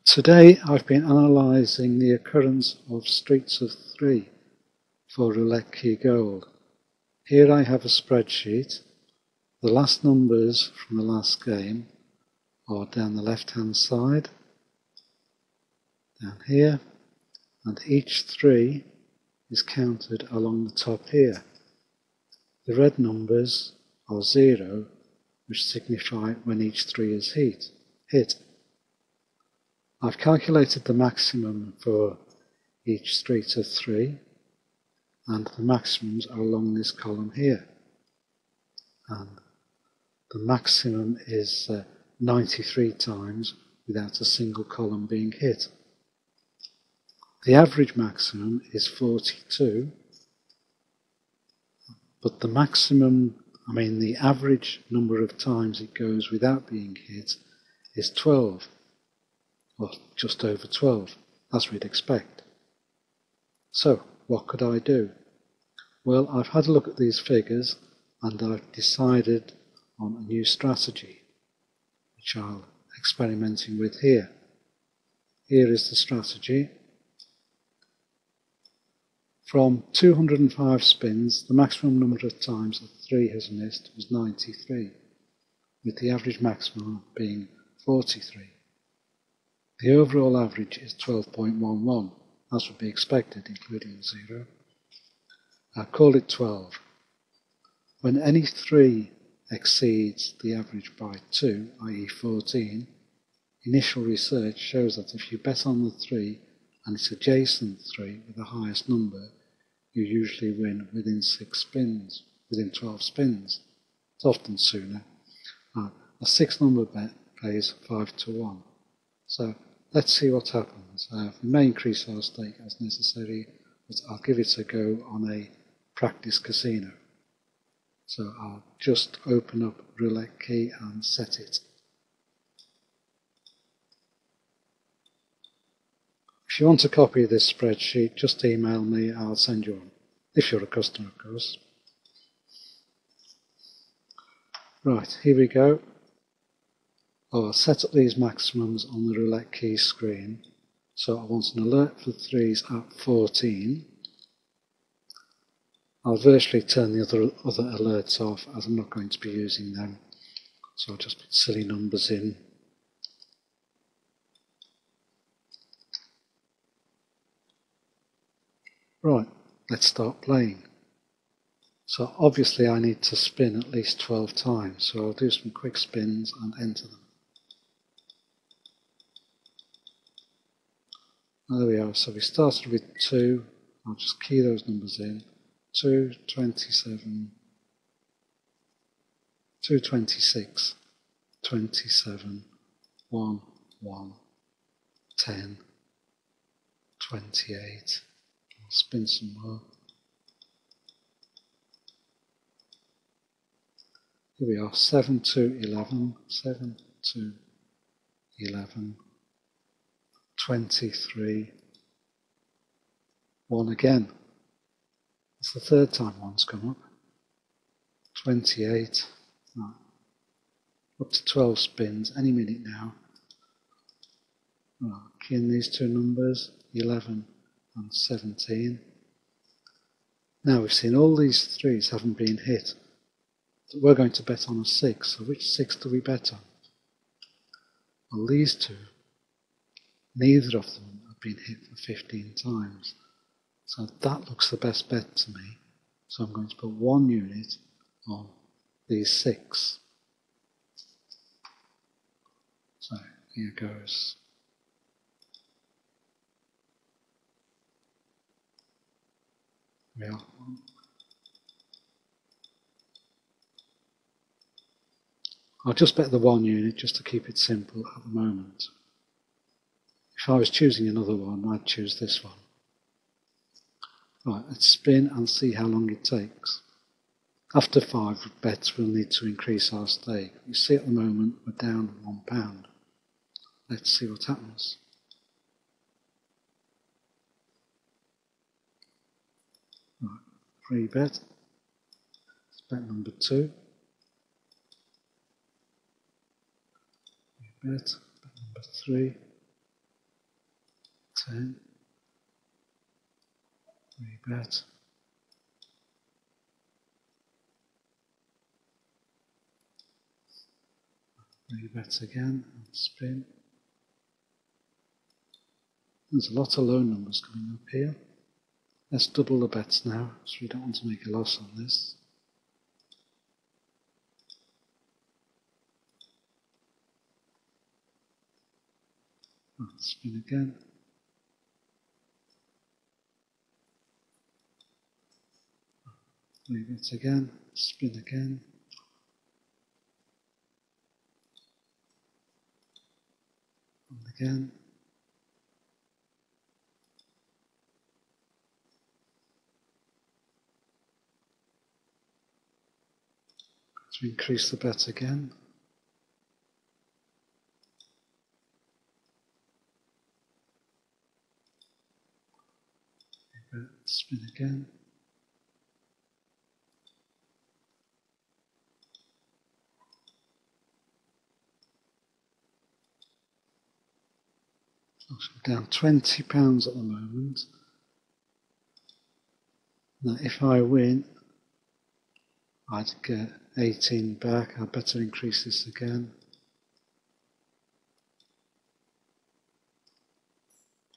Today I've been analysing the occurrence of streets of 3 for Roulette Key Gold. Here I have a spreadsheet. The last numbers from the last game are down the left hand side, down here, and each 3 is counted along the top here. The red numbers are 0, which signify when each 3 is hit. I've calculated the maximum for each street of 3, and the maximums are along this column here. And the maximum is 93 times without a single column being hit. The average maximum is 42, but the average number of times it goes without being hit is 12, or just over 12, as we'd expect. So, what could I do? Well, I've had a look at these figures and I've decided on a new strategy, which I'm experimenting with here. Here is the strategy. From 205 spins, the maximum number of times that 3 has missed was 93, with the average maximum being 43. The overall average is 12.11, as would be expected, including 0. I call it 12. When any 3 exceeds the average by 2, i.e. 14, initial research shows that if you bet on the 3 and its adjacent 3 with the highest number, you usually win within 12 spins. It's often sooner. A 6 number bet pays 5 to 1. So let's see what happens. We may increase our stake as necessary, but I'll give it a go on a practice casino. So I'll just open up Roulette Key and set it. If you want a copy of this spreadsheet, just email me, I'll send you one. If you're a customer, of course. Right, here we go. I'll set up these maximums on the Roulette Key screen. So I want an alert for 3s at 14. I'll virtually turn the other alerts off, as I'm not going to be using them. So I'll just put silly numbers in. Right, let's start playing. So obviously I need to spin at least 12 times, so I'll do some quick spins and enter them. There we are, so we started with 2, I'll just key those numbers in. 2, 27, 2, 26, 27, 1, 1, 10, 28. I'll spin some more. Here we are, 7 to 11, 7 to 11, 23, 1 again. It's the third time 1's come up. 28, right. Up to 12 spins, any minute now. Right, key in these two numbers, 11 and 17. Now we've seen all these 3s haven't been hit. We're going to bet on a 6, so which 6 do we bet on? Well, these 2, neither of them have been hit for 15 times. So that looks the best bet to me. So I'm going to put 1 unit on these 6. So here goes. We are. I'll just bet the 1 unit just to keep it simple at the moment. If I was choosing another one, I'd choose this one. Right, let's spin and see how long it takes. After 5 bets, we'll need to increase our stake. You see at the moment we're down £1. Let's see what happens. Right, free bet. It's bet number 2. Bet number 3. 10. Rebet. Rebet again and spin. There's a lot of low numbers coming up here. Let's double the bets now, so we don't want to make a loss on this. Spin again. Rebet again, spin again. And again. To increase the bet again. Spin again. So down £20 at the moment. Now if I win, I'd get 18 back. I'd better increase this again.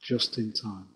Just in time.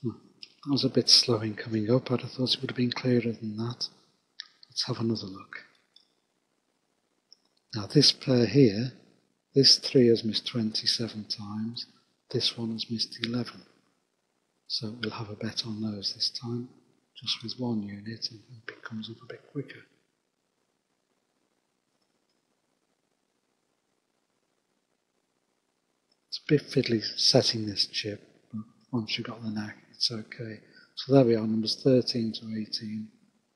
That was a bit slow in coming up. I'd have thought it would have been clearer than that. Let's have another look. Now this pair here, this 3 has missed 27 times, this one has missed 11. So we'll have a bet on those this time, just with one unit, and it comes up a bit quicker. It's a bit fiddly setting this chip, but once you've got the knack, it's okay. So there we are, numbers 13 to 18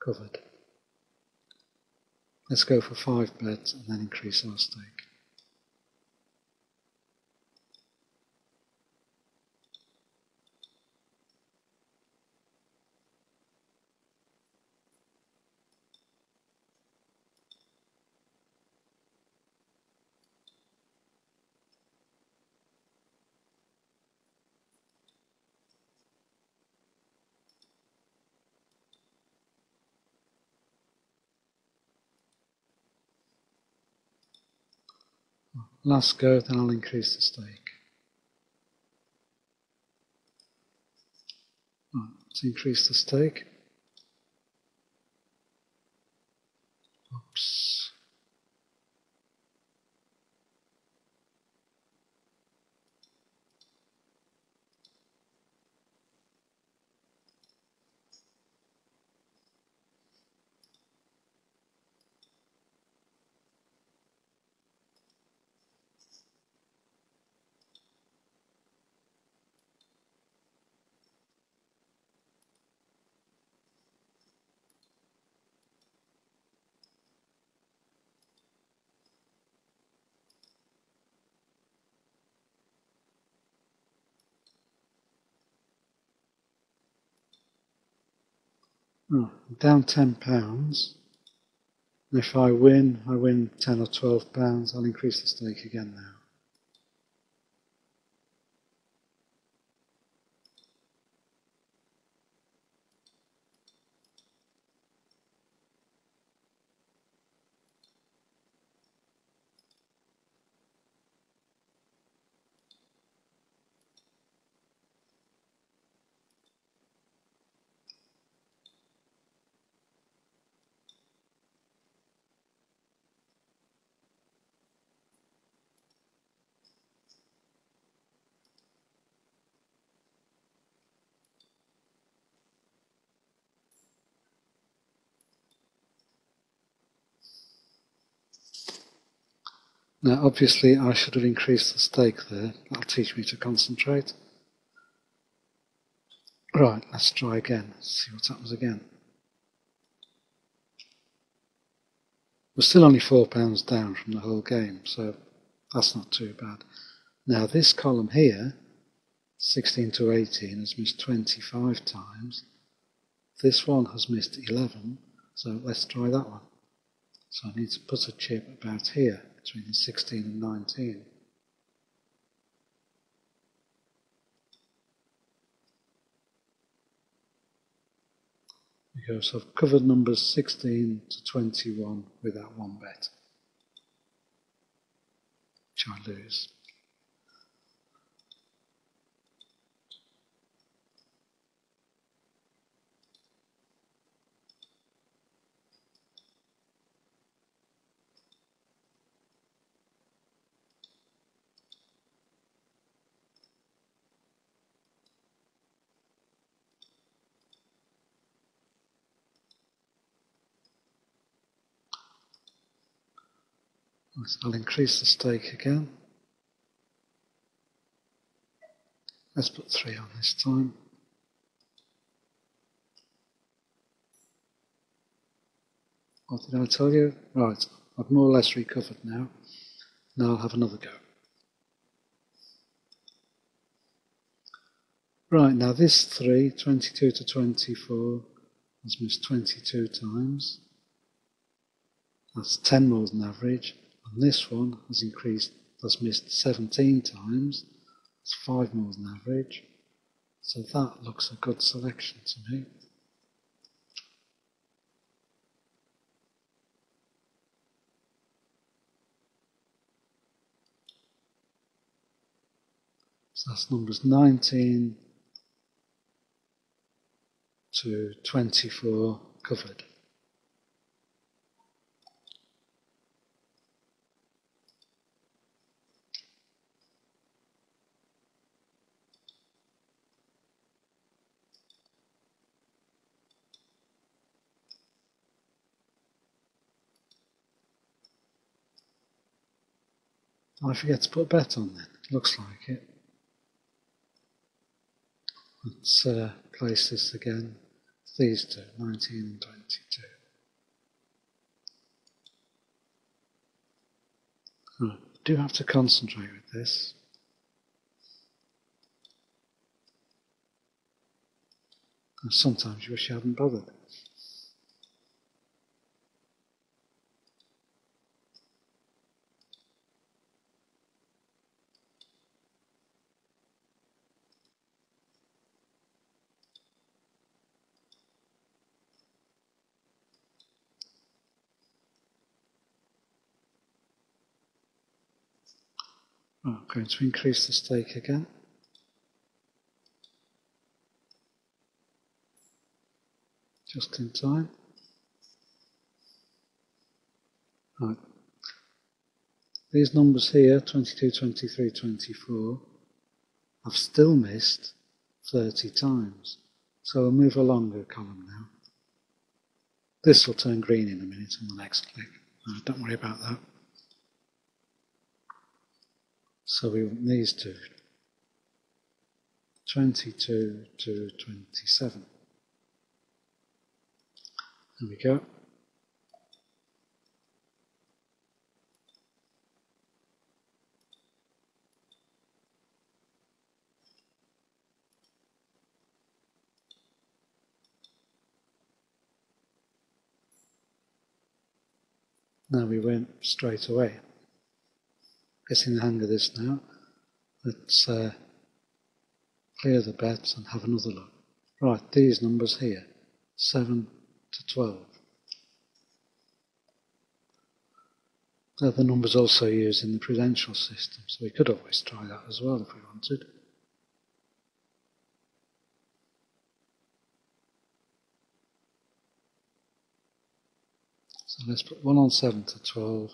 covered. Let's go for 5 bets and then increase our stake. Last go, then I'll increase the stake. Right, let's increase the stake. Oops. Right, I'm down £10. And if I win 10 or £12. I'll increase the stake again now. Now obviously I should have increased the stake there. That'll teach me to concentrate. Right, let's try again. See what happens again. We're still only £4 down from the whole game, so that's not too bad. Now this column here, 16 to 18, has missed 25 times. This one has missed 11, so let's try that one. So I need to put a chip about here. between the 16 and 19. There we go, so I've covered numbers 16 to 21 with that one bet, which I lose. I'll increase the stake again. Let's put 3 on this time. What did I tell you? Right, I've more or less recovered now. Now I'll have another go. Right, now this 3, 22 to 24, has missed 22 times. That's 10 more than average. And this one has missed 17 times. It's 5 more than average. So that looks a good selection to me. So that's numbers 19 to 24 covered. I forget to put a bet on then. Looks like it. Let's place this again. These two, 19 and 22. Right, do have to concentrate with this. And sometimes you wish you hadn't bothered. Right, I'm going to increase the stake again. Just in time. Right. These numbers here, 22, 23, 24, I've still missed 30 times. So we'll move along the column now. This will turn green in a minute on the next click. Don't worry about that. So we want these two. 22 to 27. There we go. Now we went straight away. Getting the hang of this now. Let's clear the bets and have another look. Right, these numbers here, 7 to 12. They're the numbers also used in the prudential system, so we could always try that as well if we wanted. So let's put 1 on 7 to 12,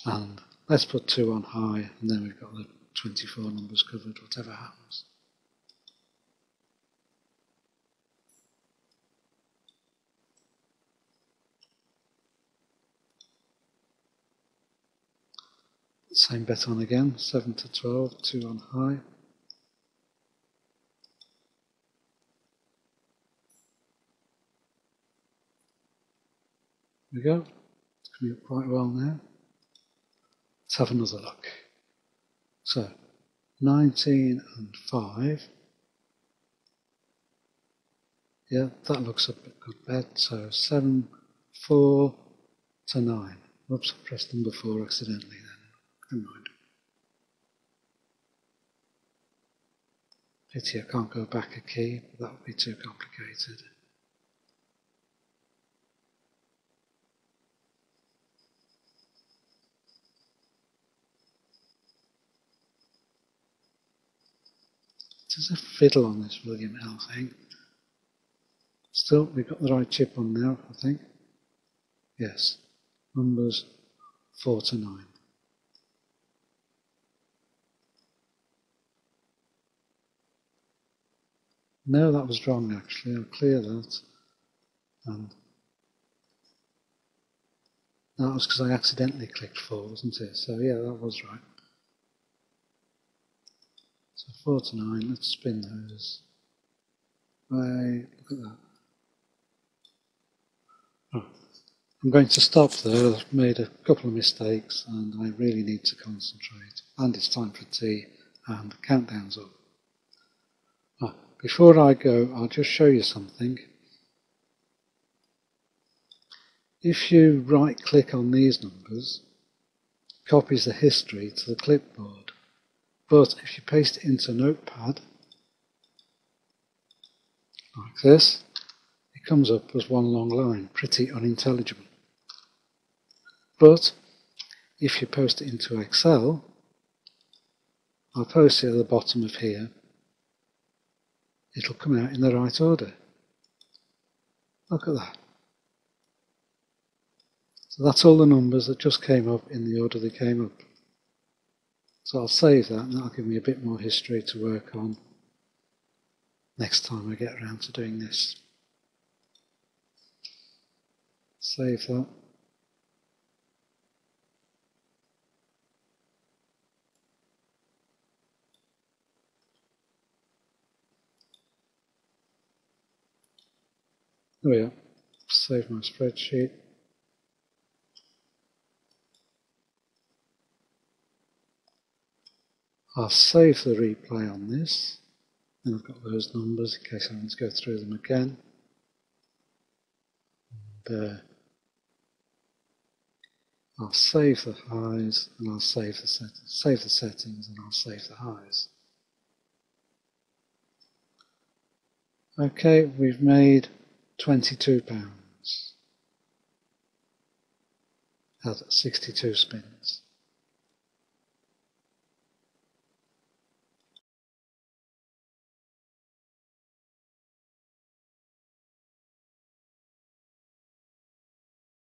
and let's put 2 on high, and then we've got the 24 numbers covered, whatever happens. Same bet on again, 7 to 12, 2 on high. There we go, it's coming up quite well now. Let's have another look. So, 19 and 5. Yeah, that looks a good bet. So 7, 4 to 9. Oops, I pressed number 4 accidentally then. Never mind. Pity I can't go back a key, but that would be too complicated. There's a fiddle on this William L thing. Still, we've got the right chip on now, I think. Yes. Numbers 4 to 9. No, that was wrong actually. I'll clear that. And that was because I accidentally clicked 4, wasn't it? So yeah, that was right. So 4 to 9, let's spin those. Wait, look at that. Oh, I'm going to stop there. I've made a couple of mistakes and I really need to concentrate. And it's time for tea and the countdown's up. Before I go, I'll just show you something. If you right click on these numbers, it copies the history to the clipboard. But if you paste it into Notepad, like this, it comes up as one long line, pretty unintelligible. But if you post it into Excel, I'll post it at the bottom of here, it'll come out in the right order. Look at that. So that's all the numbers that just came up in the order they came up. So I'll save that and that'll give me a bit more history to work on next time I get around to doing this. Save that. There we are. Save my spreadsheet. I'll save the replay on this. And I've got those numbers in case I want to go through them again. And, I'll save the highs and I'll save the settings and I'll save the highs. Okay, we've made £22 at 62 spins.